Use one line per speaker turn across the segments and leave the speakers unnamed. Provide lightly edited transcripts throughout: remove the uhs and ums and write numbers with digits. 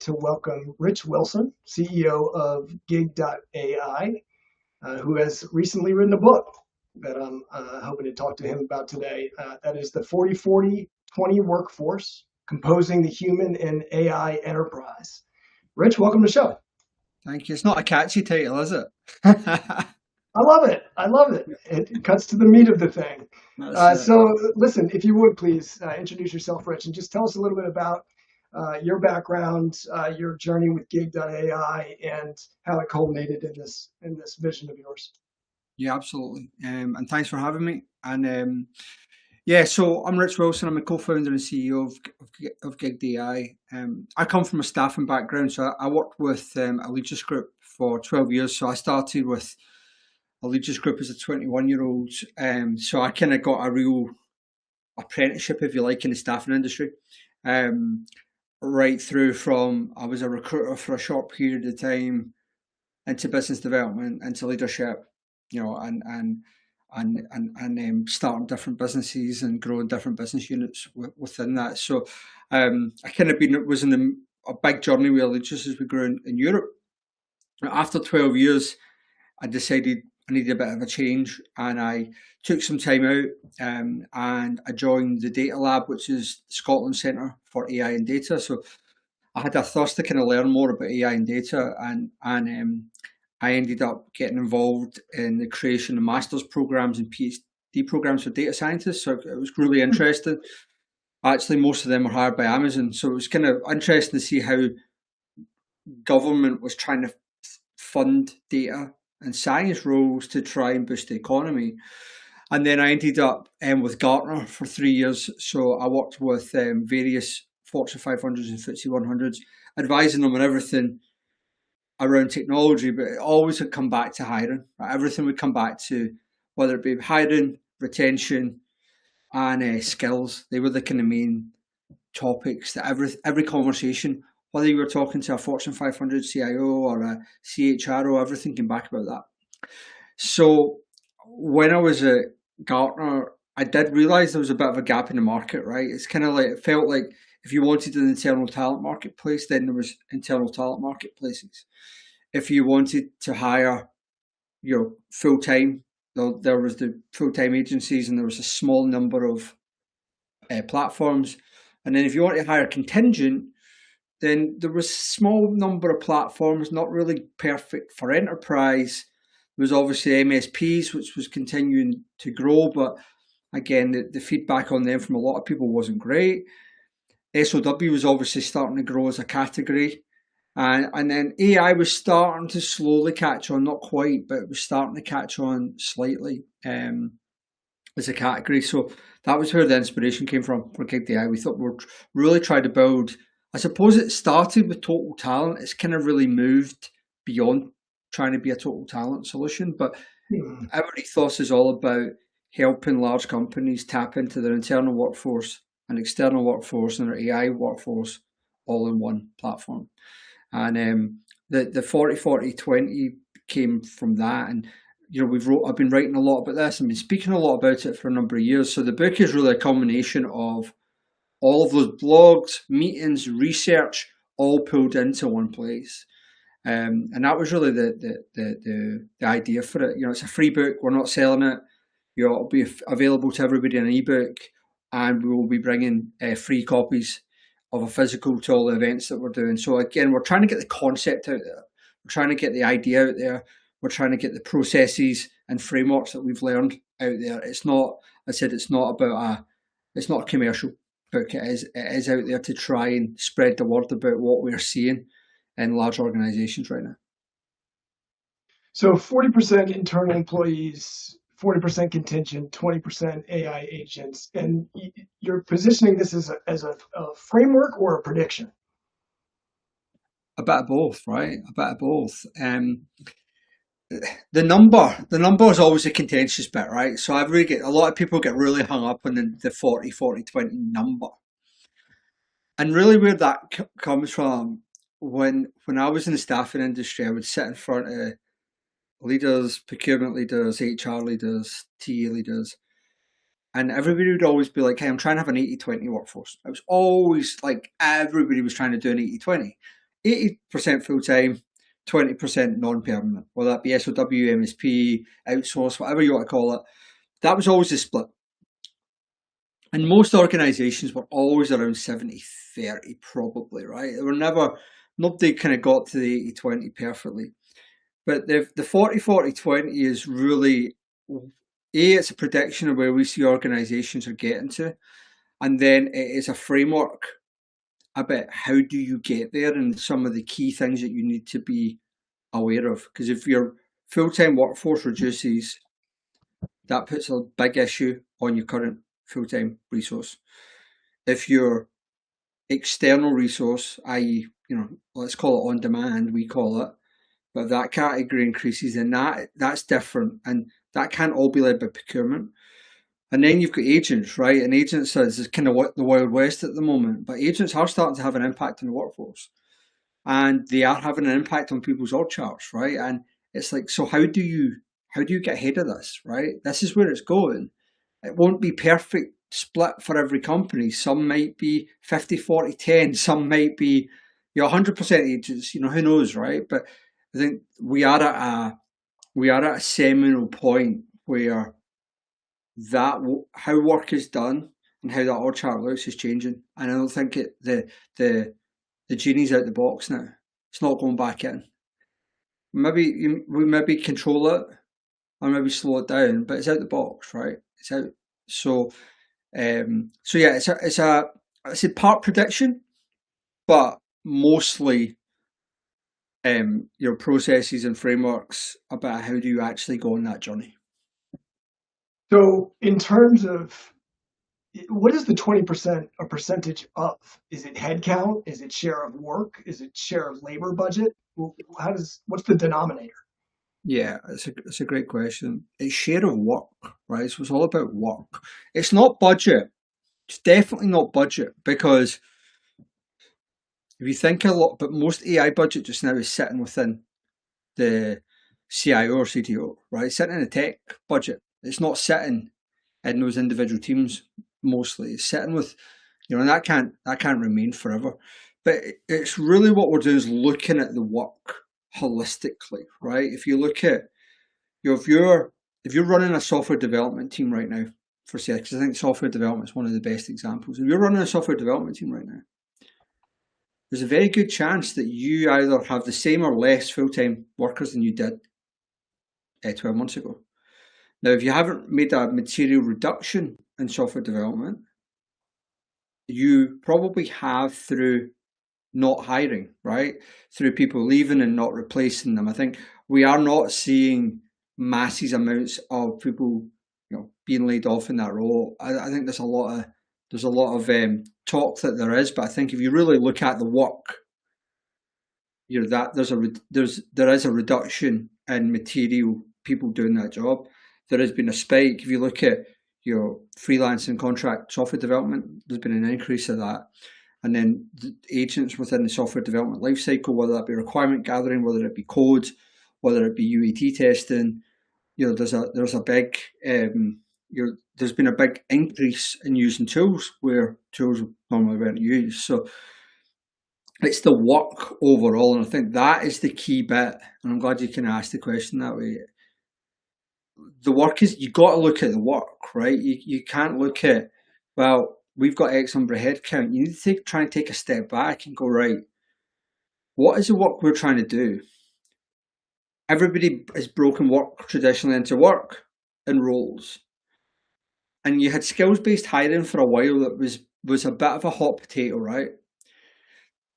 to welcome Rich Wilson, CEO of Gigged.ai, who has recently written a book that I'm hoping to talk to him about today. That is the 40-40-20 Workforce, Composing the Human and AI Enterprise. Rich, welcome to the show.
Thank you. It's not a catchy title, is it?
I love it. I love it. It cuts to the meat of the thing. So listen, if you would please introduce yourself, Rich, and just tell us a little bit about your background, your journey with Gigged.ai, and how it culminated in this vision of yours.
Yeah, absolutely. And thanks for having me. And yeah, so I'm Rich Wilson. I'm a co-founder and CEO of Gigged.ai. I come from a staffing background, so I worked with Allegiance Group for 12 years. So I started with Allegiance Group as a 21-year-old. So I kind of got a real apprenticeship, if you like, in the staffing industry. Right through from I was a recruiter for a short period of time into business development, into leadership, and starting different businesses and growing different business units within that. So I kind of was in a big journey with Allegiance as we grew in Europe. After 12 years, I decided I needed a bit of a change, and I took some time out, and I joined the Data Lab, which is Scotland Centre for AI and Data. So I had a thirst to kind of learn more about AI and data, and I ended up getting involved in the creation of master's programs and PhD programs for data scientists. So it was really interesting. Actually, most of them were hired by Amazon, so it was kind of interesting to see how government was trying to fund data and science roles to try and boost the economy. And then I ended up with Gartner for 3 years. So I worked with various Fortune 500s and FTSE 100s, advising them on everything around technology, but it always had come back to hiring. Right? Everything would come back to whether it be hiring, retention, and skills. They were the kind of main topics that every conversation, whether you were talking to a Fortune 500 CIO or a CHRO, everything came back about that. So when I was at Gartner, I did realize there was a bit of a gap in the market, right? It's kind of like, it felt like if you wanted an internal talent marketplace, then there was internal talent marketplaces. If you wanted to hire your full-time, there was the full-time agencies, and there was a small number of platforms. And then if you want to hire contingent, then there was a small number of platforms, not really perfect for enterprise. There was obviously MSPs, which was continuing to grow, but again, the feedback on them from a lot of people wasn't great. SOW was obviously starting to grow as a category. And then AI was starting to slowly catch on, not quite, but it was starting to catch on slightly as a category. So that was where the inspiration came from for Gigged.ai. We thought we'd really try to build, I suppose it started with total talent. It's kind of really moved beyond trying to be a total talent solution. But our ethos is all about helping large companies tap into their internal workforce and external workforce and their AI workforce all in one platform. And the 40-40-20 came from that. And I've been writing a lot about this and been speaking a lot about it for a number of years. So the book is really a combination of all of those blogs, meetings, research, all pulled into one place. And that was really the idea for it. It's a free book. We're not selling it. It'll be available to everybody in an ebook, and we will be bringing free copies of a physical to all the events that we're doing. So again, we're trying to get the concept out there. We're trying to get the idea out there. We're trying to get the processes and frameworks that we've learned out there. It's not, I said, it's not a commercial book. It is out there to try and spread the word about what we're seeing in large organizations right now.
So 40% internal employees, 40% contingent, 20% AI agents, and you're positioning this as a framework or a prediction?
A bit of both, right? A bit of both. The number is always a contentious bit, right? So a lot of people get really hung up on the 40-40-20 number. And really where that comes from, when I was in the staffing industry, I would sit in front of leaders, procurement leaders, HR leaders, TA leaders, and everybody would always be like, hey, I'm trying to have an 80-20 workforce. It was always like everybody was trying to do an 80-20. 80% full-time, 20% non-permanent, whether that be SOW, MSP, outsource, whatever you want to call it. That was always the split. And most organizations were always around 70-30, probably, right? They were never, nobody kind of got to the 80-20 perfectly. But the 40-40-20 is really, it's a prediction of where we see organizations are getting to. And then it is a framework about how do you get there and some of the key things that you need to be aware of. Because if your full-time workforce reduces, that puts a big issue on your current full-time resource. If your external resource, i.e., let's call it on demand, we call it, but if that category increases, then that's different, and that can't all be led by procurement. And then you've got agents, right? And agents is kind of what the Wild West at the moment, but agents are starting to have an impact on the workforce, and they are having an impact on people's org charts, right? And it's like, so how do you get ahead of this, right? This is where it's going. It won't be perfect split for every company. Some might be 50-40-10. Some might be 100% agents. Who knows, right? But I think we are at a seminal point where that how work is done and how that org chart looks is changing. And I don't think the genie's out the box now. It's not going back in. We maybe control it or maybe slow it down, but it's out the box, right? It's out. So yeah, it's a part prediction, but mostly your processes and frameworks about how do you actually go on that journey.
So in terms of, what is the 20% a percentage of? Is it headcount? Is it share of work? Is it share of labor budget? What's the denominator?
Yeah, it's a great question. It's share of work, right? So it's all about work. It's not budget. It's definitely not budget, because if you think a lot, but most AI budget just now is sitting within the CIO or CTO, right? Sitting in a tech budget. It's not sitting in those individual teams mostly. It's sitting with, and that can't remain forever. But it's really what we're doing is looking at the work holistically, right? If you look at, if you're running a software development team right now, for say, because I think software development is one of the best examples. If you're running a software development team right now, there's a very good chance that you either have the same or less full-time workers than you did 12 months ago. Now, if you haven't made a material reduction in software development, you probably have through not hiring, right? Through people leaving and not replacing them. I think we are not seeing massive amounts of people, being laid off in that role. I think there's a lot of talk that there is, but I think if you really look at the work, that there is a reduction in material people doing that job. There has been a spike. If you look at freelance and contract software development, there's been an increase of that. And then the agents within the software development lifecycle, whether that be requirement gathering, whether it be code, whether it be UAT testing, there's a big there's been a big increase in using tools where tools normally weren't used. So it's the work overall, and I think that is the key bit. And I'm glad you can ask the question that way. The work is, you got to look at the work, right? You can't look at, well, we've got X number of headcount. You need to try and take a step back and go, right, what is the work we're trying to do? Everybody has broken work traditionally into work and roles. And you had skills-based hiring for a while that was a bit of a hot potato, right?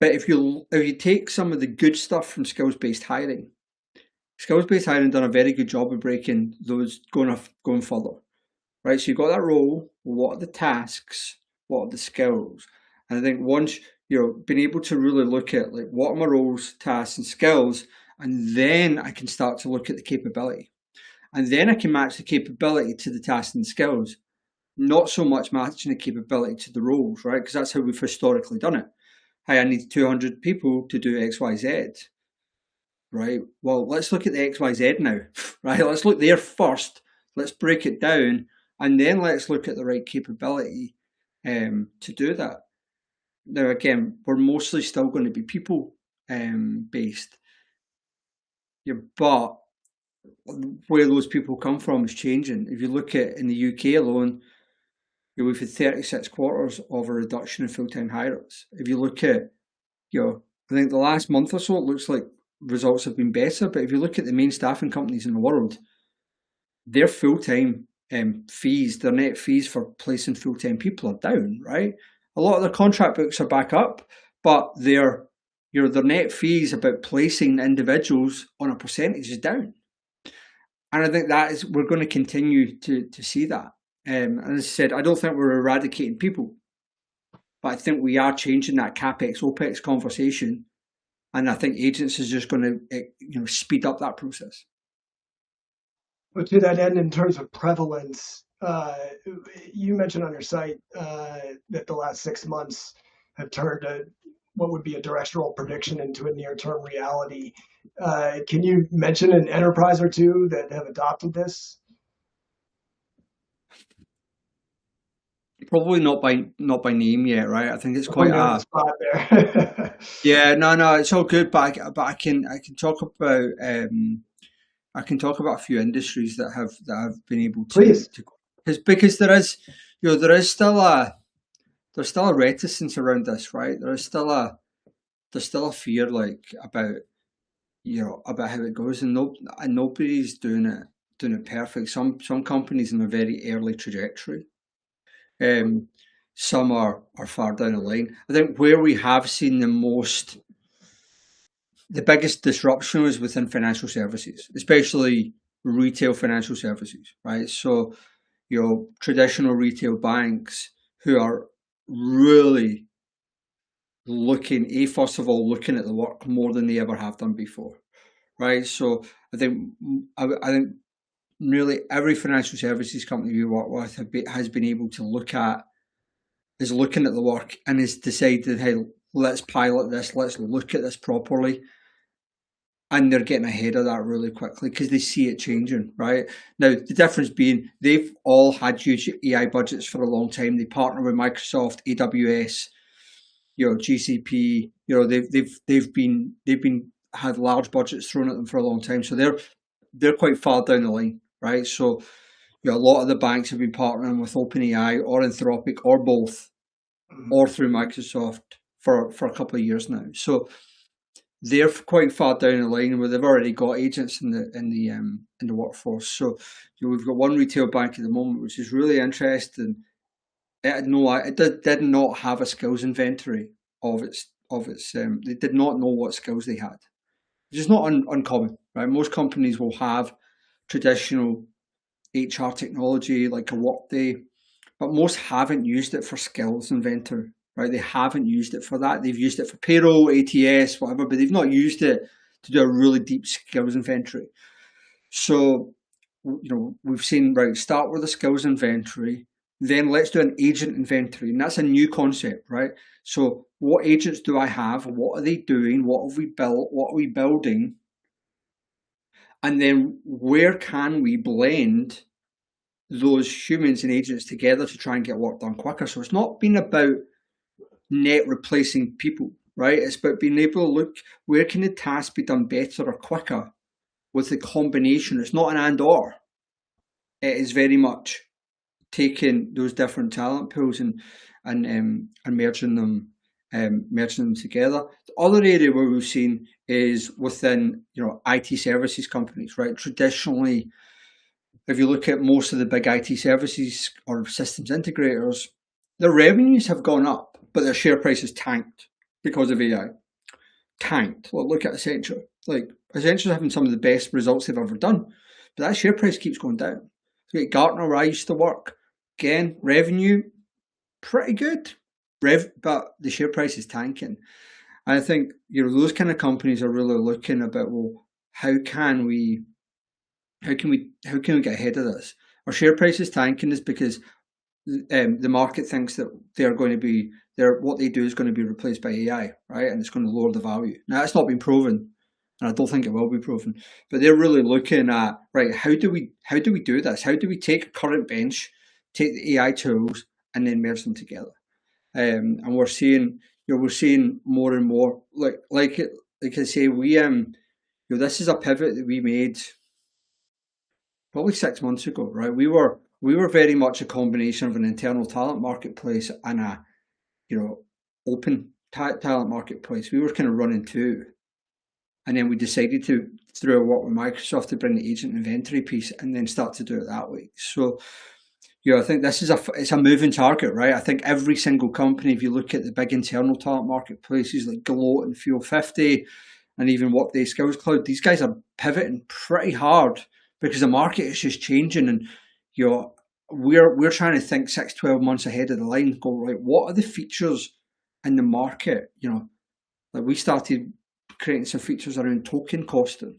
But if you take some of the good stuff from skills-based hiring done a very good job of breaking those, going further, right? So you've got that role. What are the tasks? What are the skills? And I think once you've been able to really look at, like, what are my roles, tasks, and skills, and then I can start to look at the capability, and then I can match the capability to the tasks and skills. Not so much matching the capability to the roles, right? Because that's how we've historically done it. Hey, I need 200 people to do X, Y, Z. Right? Well, let's look at the X, Y, Z now, right? Let's look there first. Let's break it down, and then let's look at the right capability to do that. Now, again, we're mostly still going to be people based. Yeah, but where those people come from is changing. If you look at in the UK alone, we've had 36 quarters of a reduction in full-time hires. If you look at, I think the last month or so, it looks like results have been better. But if you look at the main staffing companies in the world, their full-time fees, their net fees for placing full-time people are down, right? A lot of their contract books are back up, but their net fees about placing individuals on a percentage is down. And I think we're going to continue to see that. And as I said, I don't think we're eradicating people, but I think we are changing that CapEx, OpEx conversation. And I think agents is just going to speed up that process.
But to that end, in terms of prevalence, you mentioned on your site that the last 6 months have turned what would be a directional prediction into a near-term reality. Can you mention an enterprise or two that have adopted this?
Probably not by name yet, right? I think it's
Put
quite
you on the spot there.
yeah. No, it's all good. But I can talk about a few industries that have been able
Please.
because there is still a reticence around this, right? There's still a fear about about how it goes, and nobody's doing it perfect. Some companies in a very early trajectory. Some are far down the line. I think where we have seen the biggest disruption was within financial services, especially retail financial services, right? So, traditional retail banks who are really first of all, looking at the work more than they ever have done before, right? So I think nearly every financial services company we work with has been able to looking at the work and has decided, hey, let's pilot this, let's look at this properly. And they're getting ahead of that really quickly because they see it changing, right? Now, the difference being they've all had huge AI budgets for a long time. They partner with Microsoft, AWS, GCP. They've had large budgets thrown at them for a long time. So they're quite far down the line, right? So a lot of the banks have been partnering with OpenAI or Anthropic or both, or through Microsoft for a couple of years now. So they're quite far down the line where they've already got agents in the workforce. So we've got one retail bank at the moment, which is really interesting. It did not have a skills inventory of its. They did not know what skills they had, which is not uncommon, right? Most companies will have traditional HR technology like a Workday, but most haven't used it for skills inventory, right? They haven't used it for that. They've used it for payroll, ATS, whatever, but they've not used it to do a really deep skills inventory. So, we've seen, right, start with a skills inventory, then let's do an agent inventory. And that's a new concept, right? So what agents do I have? What are they doing? What have we built? What are we building? And then where can we blend those humans and agents together to try and get work done quicker? So it's not been about net replacing people, right? It's about being able to look, where can the task be done better or quicker with the combination. It's not an and or. It is very much taking those different talent pools and merging them together. The other area where we've seen is within IT services companies, right? Traditionally, if you look at most of the big IT services or systems integrators, their revenues have gone up, but their share price has tanked because of AI. Tanked. Well, look at Accenture. Accenture's having some of the best results they've ever done, but that share price keeps going down. Look at Gartner, where I used to work. Again, revenue, pretty good, but the share price is tanking. And I think those kind of companies are really looking about, well, how can we get ahead of this? Our share price is tanking is because the market thinks that what they do is going to be replaced by AI, right? And it's going to lower the value. Now, that's not been proven, and I don't think it will be proven. But they're really looking at, right, how do we do this? How do we take a current bench, take the AI tools, and then merge them together? And we're seeing more and more like like I say, this is a pivot that we made probably 6 months ago, right? We were very much a combination of an internal talent marketplace and a, open talent marketplace. We were kind of running two, and then we decided to through a work with Microsoft to bring the agent inventory piece, and then start to do it that way. So, I think this is it's a moving target, right? I think every single company, if you look at the big internal talent marketplaces like Deloitte and Fuel 50, and even Workday Skills Cloud, these guys are pivoting pretty hard because the market is just changing, and we're trying to think 6, 12 months ahead of the line. Go, right, what are the features in the market? Like we started creating some features around token costing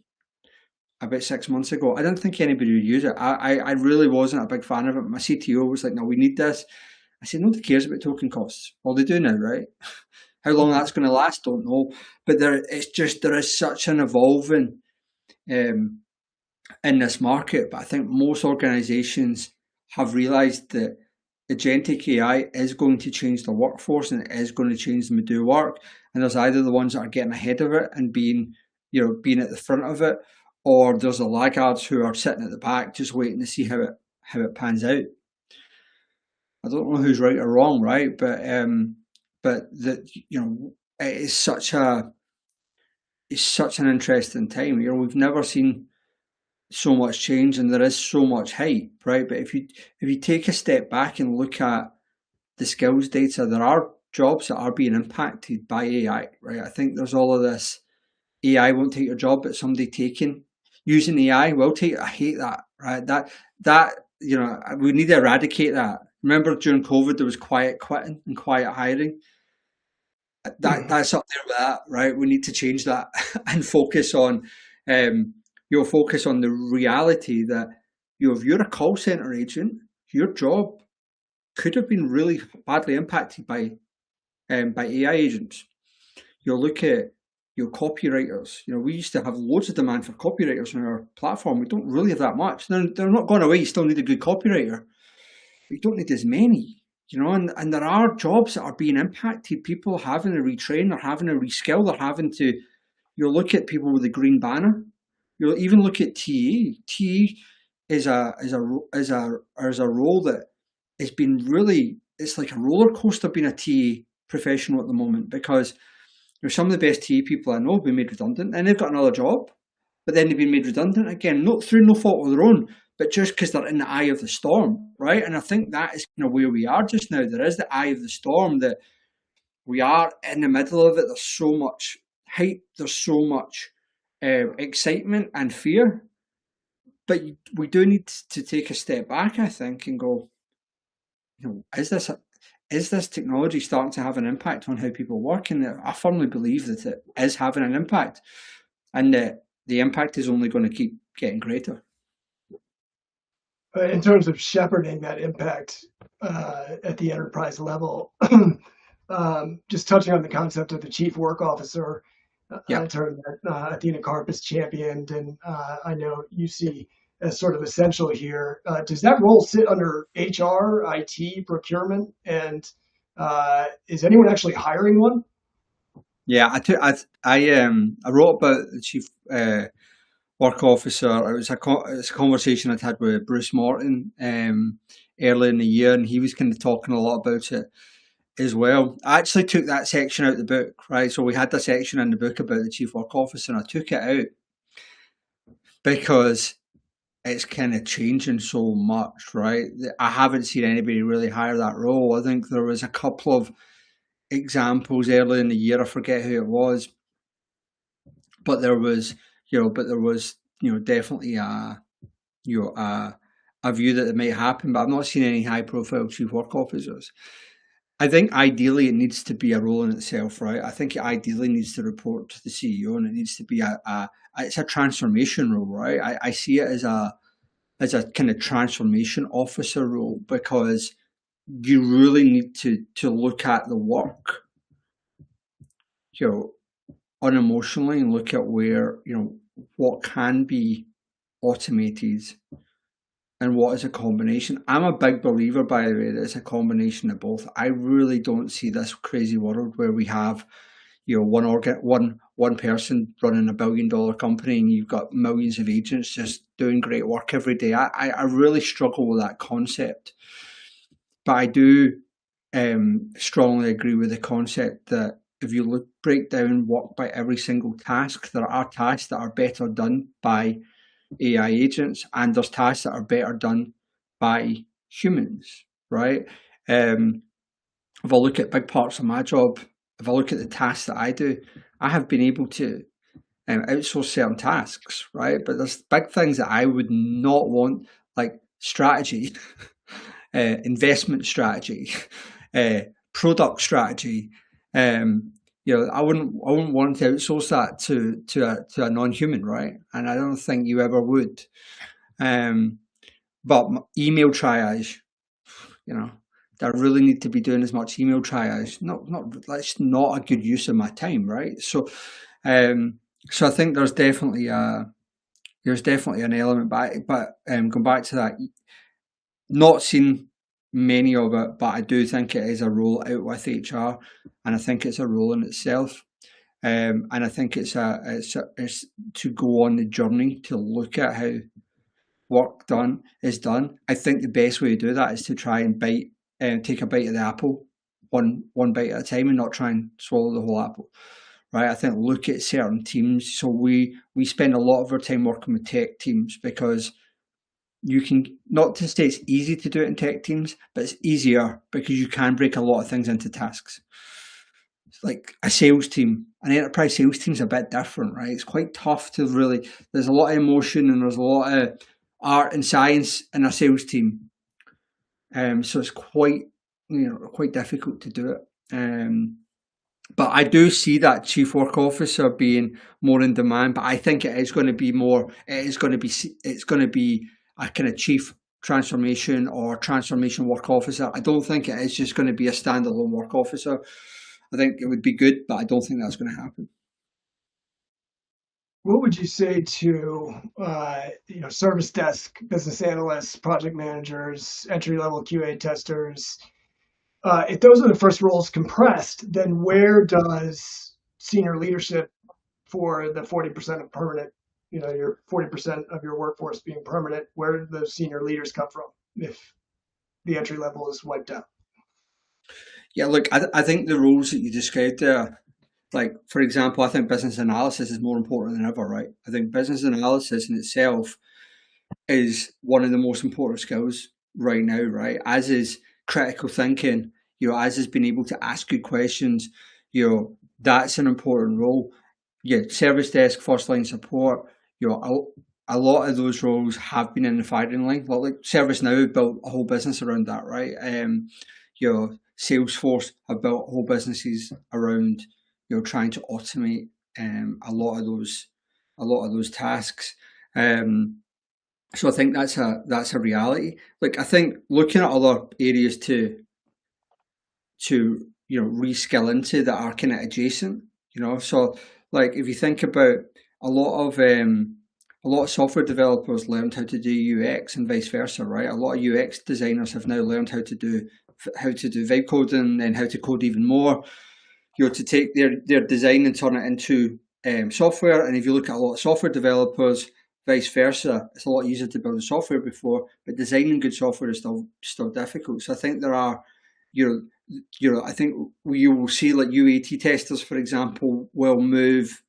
about 6 months ago. I didn't think anybody would use it. I really wasn't a big fan of it. My CTO was like, no, we need this. I said, nobody cares about token costs. Well, they do now, right? How long that's going to last, don't know. But there is such an evolving in this market. But I think most organizations have realized that agentic AI is going to change the workforce, and it is going to change them to do work. And there's either the ones that are getting ahead of it and being at the front of it, or there's the laggards who are sitting at the back just waiting to see how it pans out. I don't know who's right or wrong, right? But that it is such an interesting time. We've never seen so much change, and there is so much hype, right? But if you take a step back and look at the skills data, there are jobs that are being impacted by AI, right? I think there's all of this AI won't take your job, but somebody using AI will take it. I hate that, right? That we need to eradicate that. Remember during COVID there was quiet quitting and quiet hiring. That's up there with that, right? We need to change that and focus on focus on the reality that if you're a call center agent, your job could have been really badly impacted by AI agents. You'll look at your copywriters. We used to have loads of demand for copywriters on our platform. We don't really have that much. They're not going away. You still need a good copywriter. But you don't need as many. And there are jobs that are being impacted. People having to retrain, they're having to reskill, they're having to. You'll look at people with the green banner. You'll even look at TA. TA is a role that has been really. It's like a roller coaster being a TA professional at the moment, because some of the best TA people I know have been made redundant, and they've got another job, but then they've been made redundant again, not through no fault of their own, but just because they're in the eye of the storm, right? And I think that is where we are just now. There is the eye of the storm, that we are in the middle of it. There's so much hype, there's so much excitement and fear, but we do need to take a step back, I think, and go, is this technology starting to have an impact on how people work? And I firmly believe that it is having an impact, and that the impact is only going to keep getting greater.
In terms of shepherding that impact at the enterprise level, just touching on the concept of the chief work officer, a term that Athena Karp has championed, and I know you see as sort of essential here. Does that role sit under HR, IT, procurement, and is anyone actually hiring one?
Yeah, I wrote about the chief work officer. It was a conversation I'd had with Bruce Morton early in the year, and he was kind of talking a lot about it as well. I actually took that section out of the book, right? So we had the section in the book about the chief work officer, and I took it out because it's kind of changing so much, right? I haven't seen anybody really hire that role. I think there was a couple of examples early in the year. I forget who it was, but there was definitely a view that it might happen. But I've not seen any high-profile chief work officers. I think ideally it needs to be a role in itself, right? I think it ideally needs to report to the CEO, and it needs to be it's a transformation role, right? I see it as a kind of transformation officer role, because you really need to look at the work, unemotionally, and look at where, what can be automated and what is a combination. I'm a big believer, by the way, that it's a combination of both. I really don't see this crazy world where we have, one one person running $1 billion company and you've got millions of agents just doing great work every day. I really struggle with that concept. But I do strongly agree with the concept that if you break down work by every single task, there are tasks that are better done by AI agents, and there's tasks that are better done by humans, right? If I look at big parts of my job, if I look at the tasks that I do, I have been able to outsource certain tasks, right? But there's big things that I would not want, like strategy, investment strategy, product strategy. I wouldn't want to outsource that to a non-human, right? And I don't think you ever would. But email triage, do I really need to be doing as much email triage? That's not a good use of my time, right? So I think there's definitely an element, but going back to that, not seen many of it, but I do think it is a role out with HR, and I think it's a role in itself. And I think it's to go on the journey to look at how work done is done. I think the best way to do that is to try and take a bite of the apple, one bite at a time, and not try and swallow the whole apple. Right? I think look at certain teams. So we spend a lot of our time working with tech teams because you can, not to say it's easy to do it in tech teams, but it's easier because you can break a lot of things into tasks. Like a sales team, an enterprise sales team is a bit different, right? It's quite tough to really, there's a lot of emotion and there's a lot of art and science in a sales team. So it's quite difficult to do it. But I do see that chief work officer being more in demand, but I think it is going to be more, it's going to be a kind of chief transformation or transformation work officer. I don't think it is just going to be a standalone work officer. I think it would be good, but I don't think that's going to happen.
What would you say to service desk business analysts, project managers, entry level QA testers? If those are the first roles compressed, then where does senior leadership for the 40% of permanent, your 40% of your workforce being permanent, where do those senior leaders come from if the entry level is wiped out?
Yeah, look, I think the roles that you described there, like, for example, I think business analysis is more important than ever, right? I think business analysis in itself is one of the most important skills right now, right? As is critical thinking, as is being able to ask good questions, that's an important role. Yeah, service desk, first line support, a lot of those roles have been in the firing line. Like ServiceNow built a whole business around that, right? Salesforce have built whole businesses around trying to automate a lot of those tasks. So I think that's a reality. Like, I think looking at other areas to reskill into that are kind of adjacent. So like if you think about a lot of software developers learned how to do UX and vice versa, right? A lot of UX designers have now learned how to do vibe coding and how to code even more. To take their design and turn it into software. And if you look at a lot of software developers, vice versa, it's a lot easier to build software before, but designing good software is still difficult. So I think there are, I think you will see like UAT testers, for example, will move,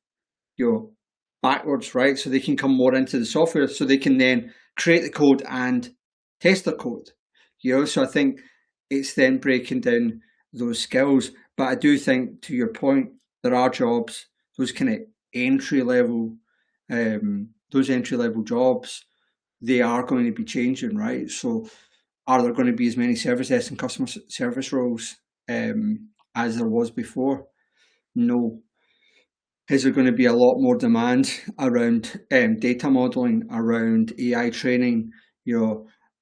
backwards, right? So they can come more into the software, so they can then create the code and test the code. So I think it's then breaking down those skills. But I do think, to your point, there are jobs, those kind of entry level jobs, they are going to be changing, right? So are there going to be as many service desk and customer service roles as there was before? No. Is there going to be a lot more demand around data modeling, around AI training,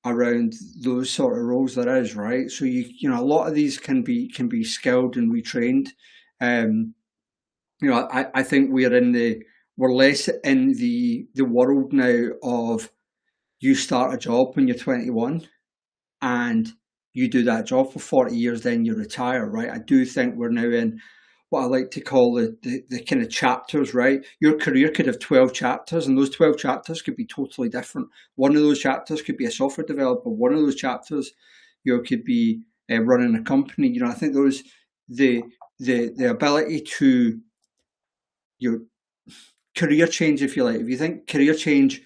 around those sort of roles? There is, right? So a lot of these can be skilled and retrained. I think we're less in the world now of you start a job when you're 21 and you do that job for 40 years, then you retire, right? I do think we're now in, what I like to call the kind of chapters, right? Your career could have 12 chapters, and those 12 chapters could be totally different. One of those chapters could be a software developer. One of those chapters, could be running a company. I think the ability to your career change, if you like. If you think career change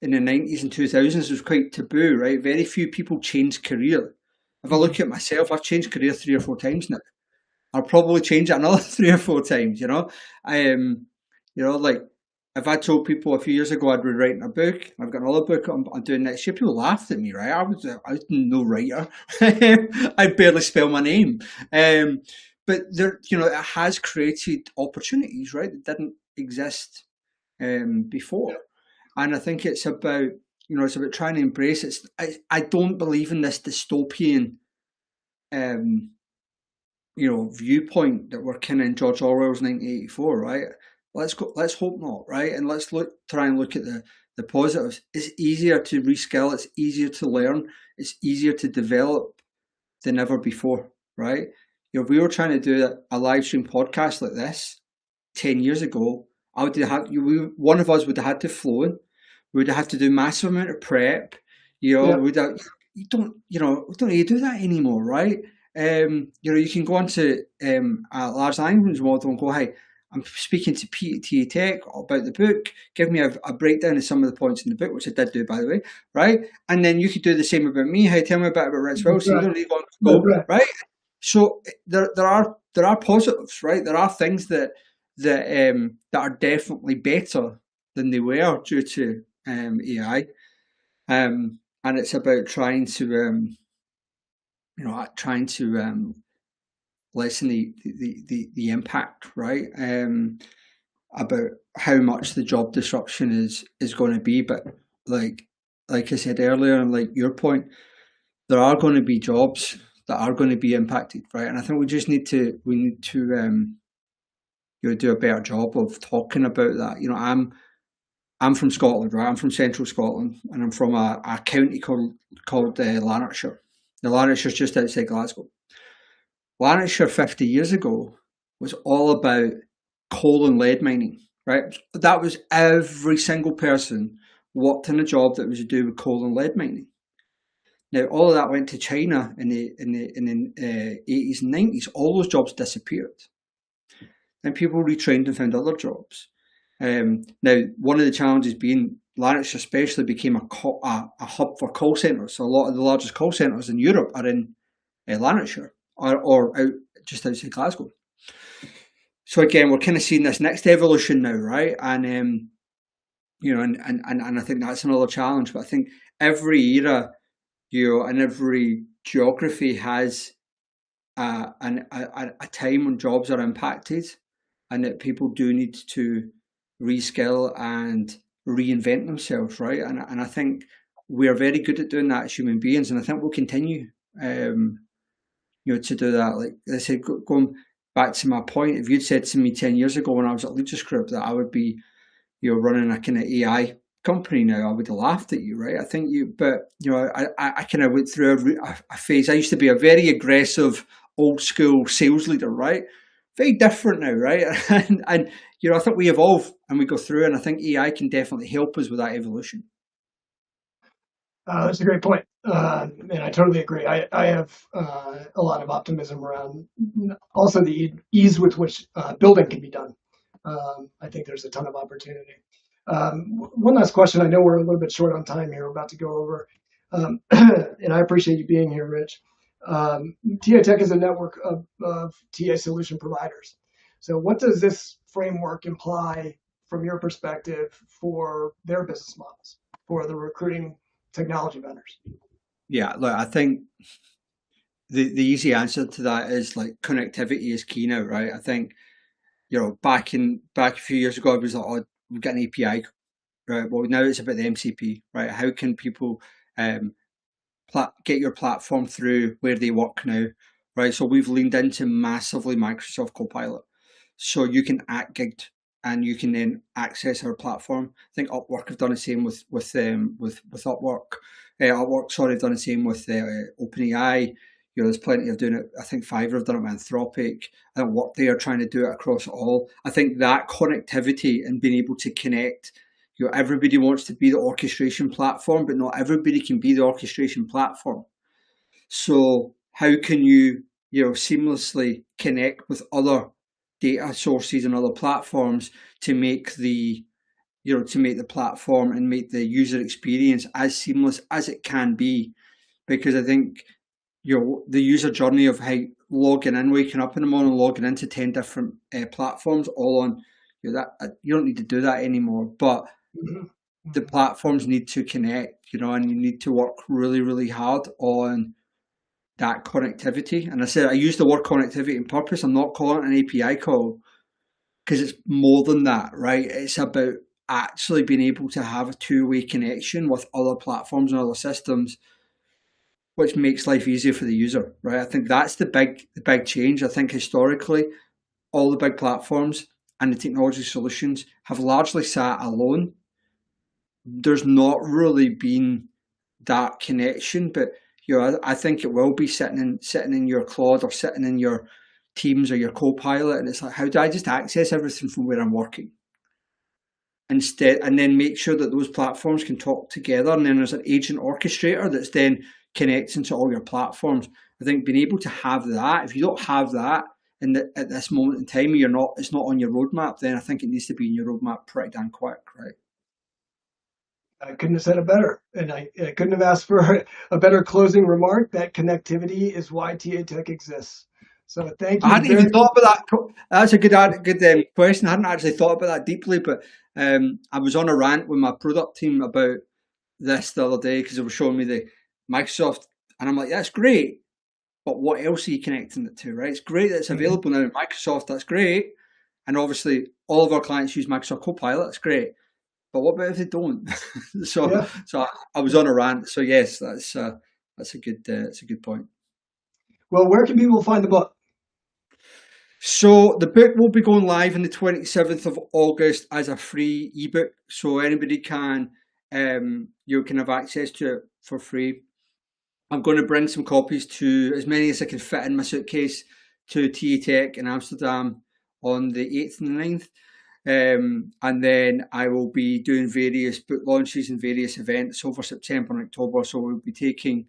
in the 90s and 2000s was quite taboo, right? Very few people changed career. If I look at myself, I've changed career 3 or 4 times now. I'll probably change it another 3 or 4 times, like if I told people a few years ago I'd be writing a book, I've got another book I'm doing next year, people laughed at me, right? I was no writer. I barely spell my name. But there, it has created opportunities, right, that didn't exist before. And I think it's about, trying to embrace it. I don't believe in this dystopian viewpoint that we're kind of in George Orwell's 1984, right? Let's hope not, right? And let's try and look at the positives. It's easier to reskill, it's easier to learn, it's easier to develop than ever before, right? If we were trying to do a live stream podcast like this 10 years ago, one of us would have had to flow. We would have to do massive amount of prep. We don't need to do that anymore, right? You can go onto a large language model and go, hey, I'm speaking to TAtech about the book. Give me a breakdown of some of the points in the book, which I did do, by the way, right? And then you could do the same about me. Hey, tell me a bit about Rich Wilson. You don't need one to go, right? So there are positives, right? There are things that are definitely better than they were due to AI, and it's about trying to lessen the impact, right? About how much the job disruption is going to be. But like I said earlier, and like your point, there are going to be jobs that are going to be impacted, right? And I think we need to do a better job of talking about that. I'm from Scotland, right? I'm from central Scotland, and I'm from a county called Lanarkshire. The Lanarkshire's just outside Glasgow. Lanarkshire 50 years ago was all about coal and lead mining, right? That was every single person worked in a job that was to do with coal and lead mining. Now, all of that went to China in the 80s and 90s. All those jobs disappeared. And people retrained and found other jobs. Now, one of the challenges being Lanarkshire especially became a hub for call centres. So a lot of the largest call centres in Europe are in Lanarkshire or out just outside Glasgow. So again, we're kind of seeing this next evolution now, right? And and I think that's another challenge. But I think every era, and every geography has a time when jobs are impacted, and that people do need to reskill and reinvent themselves, right? And I think we are very good at doing that as human beings, and I think we'll continue, to do that. Like I said, going back to my point, if you'd said to me 10 years ago when I was at Leadership Group that I would be, running a kind of AI company now, I would have laughed at you, right? I think I kind of went through a phase. I used to be a very aggressive, old school sales leader, right? Very different now, right? and I think we evolve and we go through, and I think AI can definitely help us with that evolution.
That's a great point, and I totally agree. I have a lot of optimism around also the ease with which building can be done. I think there's a ton of opportunity. One last question. I know we're a little bit short on time here. We're about to go over, and I appreciate you being here, Rich. TAtech is a network of TA solution providers. So what does this framework imply from your perspective for their business models, for the recruiting technology vendors?
Yeah, look, I think the easy answer to that is like connectivity is key now, right? I think, back a few years ago, I was like, oh, we've got an API, right? Well, now it's about the MCP, right? How can people get your platform through where they work now, right? So we've leaned into massively Microsoft Copilot, so you can act gigged and you can then access our platform. I think Upwork have done the same with Upwork. Upwork, sorry, have done the same with OpenAI. there's plenty of doing it. I think Fiverr have done it with Anthropic. I think Workday are trying to do it across all. I think that connectivity and being able to connect, everybody wants to be the orchestration platform, but not everybody can be the orchestration platform. So how can you, seamlessly connect with other data sources and other platforms to make the platform and make the user experience as seamless as it can be? Because I think the user journey of how logging in, waking up in the morning, logging into 10 different platforms, all on you don't need to do that anymore. But the platforms need to connect, and you need to work really, really hard on that connectivity. And I use the word connectivity on purpose. I'm not calling it an API call because it's more than that, right? It's about actually being able to have a two-way connection with other platforms and other systems, which makes life easier for the user, right? I think that's the big change. I think historically, all the big platforms and the technology solutions have largely sat alone. There's not really been that connection, but I think it will be sitting in your Claude or sitting in your Teams or your Copilot, and it's like, how do I just access everything from where I'm working? Instead, and then make sure that those platforms can talk together, and then there's an agent orchestrator that's then connecting to all your platforms. I think being able to have that, if you don't have that at this moment in time, it's not on your roadmap, then I think it needs to be in your roadmap pretty damn quick, right?
I couldn't have said it better, and I couldn't have asked for a better closing remark. That connectivity is why TAtech exists. So thank
I
you
hadn't even
very
thought about that. That's a good question. I hadn't actually thought about that deeply, but I was on a rant with my product team about this the other day because they were showing me the Microsoft, and I'm like, that's great, but what else are you connecting it to, right? It's great that it's available now in Microsoft. That's great, and obviously all of our clients use Microsoft Copilot. That's great, but what about if they don't? so
Yeah.
so I was on a rant. So yes, that's a good point.
Well, where can people find the book?
So the book will be going live on the 27th of August as a free ebook. So anybody you can have access to it for free. I'm going to bring some copies to as many as I can fit in my suitcase to TAtech in Amsterdam on the 8th and the 9th. And then I will be doing various book launches and various events over September and October. So we'll be taking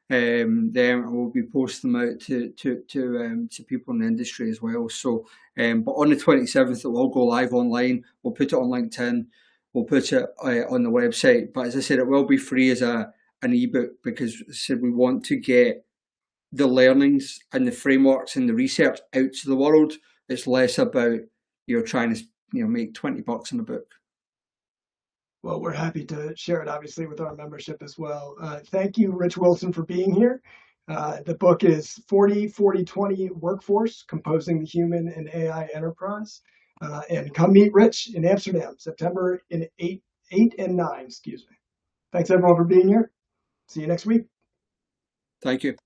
them, and we'll be posting them out to people in the industry as well. So, but on the 27th, it will go live online. We'll put it on LinkedIn. We'll put it on the website. But as I said, it will be free as an ebook because I said we want to get the learnings and the frameworks and the research out to the world. It's less about trying to make $20 in a book.
Well, we're happy to share it, obviously, with our membership as well. Thank you, Rich Wilson, for being here. The book is 40-40-20 Workforce, Composing the Human and AI Enterprise. And come meet Rich in Amsterdam, September 8 and 9, excuse me. Thanks, everyone, for being here. See you next week.
Thank you.